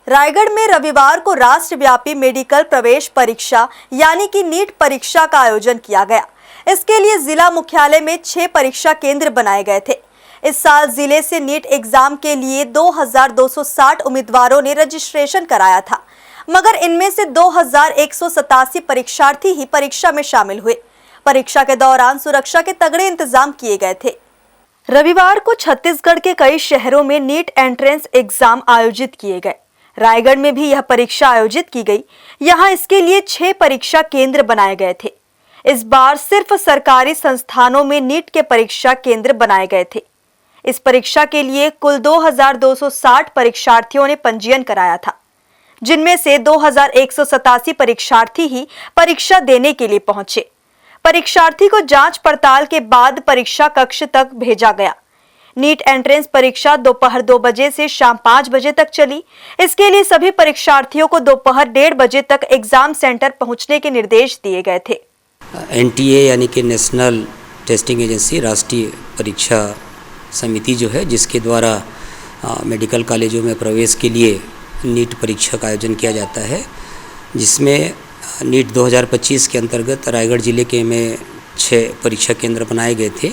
रायगढ़ में रविवार को राष्ट्रव्यापी मेडिकल प्रवेश परीक्षा यानी कि नीट परीक्षा का आयोजन किया गया। इसके लिए जिला मुख्यालय में 6 परीक्षा केंद्र बनाए गए थे। इस साल जिले से नीट एग्जाम के लिए 2260 उम्मीदवारों ने रजिस्ट्रेशन कराया था, मगर इनमें से 2187 परीक्षार्थी ही परीक्षा में शामिल हुए। परीक्षा के दौरान सुरक्षा के तगड़े इंतजाम किए गए थे। रविवार को छत्तीसगढ़ के कई शहरों में नीट एंट्रेंस एग्जाम आयोजित किए गए। रायगढ़ में भी यह परीक्षा आयोजित की गई। यहां इसके लिए 6 परीक्षा केंद्र बनाए गए थे। इस बार सिर्फ सरकारी संस्थानों में नीट के परीक्षा केंद्र बनाए गए थे। इस परीक्षा के लिए कुल 2260 परीक्षार्थियों ने पंजीयन कराया था, जिनमें से 2187 परीक्षार्थी ही परीक्षा देने के लिए पहुंचे। परीक्षार्थी को जांच पड़ताल के बाद परीक्षा कक्ष तक भेजा गया। नीट एंट्रेंस परीक्षा दोपहर 2 बजे से शाम 5 बजे तक चली। इसके लिए सभी परीक्षार्थियों को दोपहर 1:30 बजे तक एग्जाम सेंटर पहुंचने के निर्देश दिए गए थे। NTA यानी कि नेशनल टेस्टिंग एजेंसी, राष्ट्रीय परीक्षा समिति जो है, जिसके द्वारा मेडिकल कॉलेजों में प्रवेश के लिए नीट परीक्षा का आयोजन किया जाता है, जिसमें नीट 2025 के अंतर्गत रायगढ़ जिले के में 6 परीक्षा केंद्र बनाए गए थे।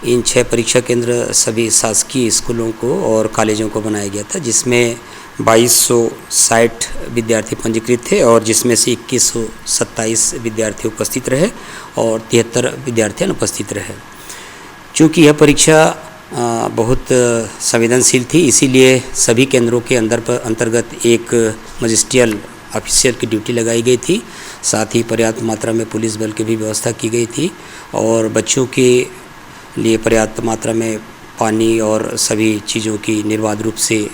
इन 6 परीक्षा केंद्र सभी शासकीय स्कूलों को और कॉलेजों को बनाया गया था, जिसमें 2260 विद्यार्थी पंजीकृत थे और जिसमें से 2127 विद्यार्थी उपस्थित रहे और 73 विद्यार्थी अनुपस्थित रहे। चूँकि यह परीक्षा बहुत संवेदनशील थी, इसीलिए सभी केंद्रों के अंतर्गत एक मजिस्ट्रियल ऑफिसर की ड्यूटी लगाई गई थी। साथ ही पर्याप्त मात्रा में पुलिस बल की भी व्यवस्था की गई थी और बच्चों के लिए पर्याप्त मात्रा में पानी और सभी चीज़ों की निर्बाध रूप से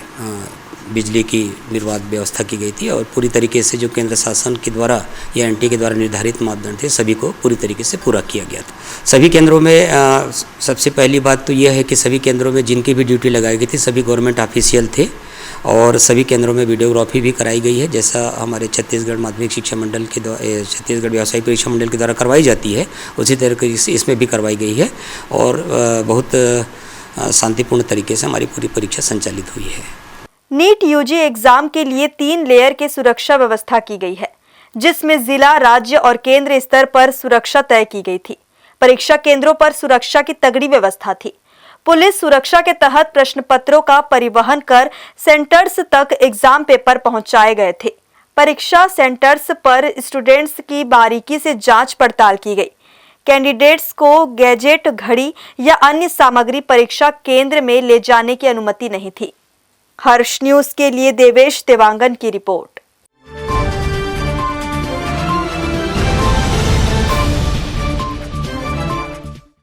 बिजली की निर्बाध व्यवस्था की गई थी और पूरी तरीके से जो केंद्र शासन के द्वारा या NTA के द्वारा निर्धारित मापदंड थे, सभी को पूरी तरीके से पूरा किया गया था। सभी केंद्रों में सबसे पहली बात तो यह है कि सभी केंद्रों में जिनकी भी ड्यूटी लगाई गई थी सभी गवर्नमेंट ऑफिशियल थे और सभी केंद्रों में वीडियोग्राफी भी कराई गई है, जैसा हमारे छत्तीसगढ़ माध्यमिक शिक्षा मंडल के द्वारा, छत्तीसगढ़ व्यावसायिक परीक्षा मंडल के द्वारा करवाई जाती है, उसी तरीके से इसमें भी करवाई गई है और बहुत शांतिपूर्ण तरीके से हमारी पूरी परीक्षा संचालित हुई है। नीट UG एग्जाम के लिए 3 लेयर की सुरक्षा व्यवस्था की गई है, जिसमें जिला, राज्य और केंद्र स्तर पर सुरक्षा तय की गई थी। परीक्षा केंद्रों पर सुरक्षा की तगड़ी व्यवस्था थी। पुलिस सुरक्षा के तहत प्रश्न पत्रों का परिवहन कर सेंटर्स तक एग्जाम पेपर पहुंचाए गए थे। परीक्षा सेंटर्स पर स्टूडेंट्स की बारीकी से जांच पड़ताल की गई। कैंडिडेट्स को गैजेट, घड़ी या अन्य सामग्री परीक्षा केंद्र में ले जाने की अनुमति नहीं थी। हर्ष न्यूज के लिए देवेश देवांगन की रिपोर्ट।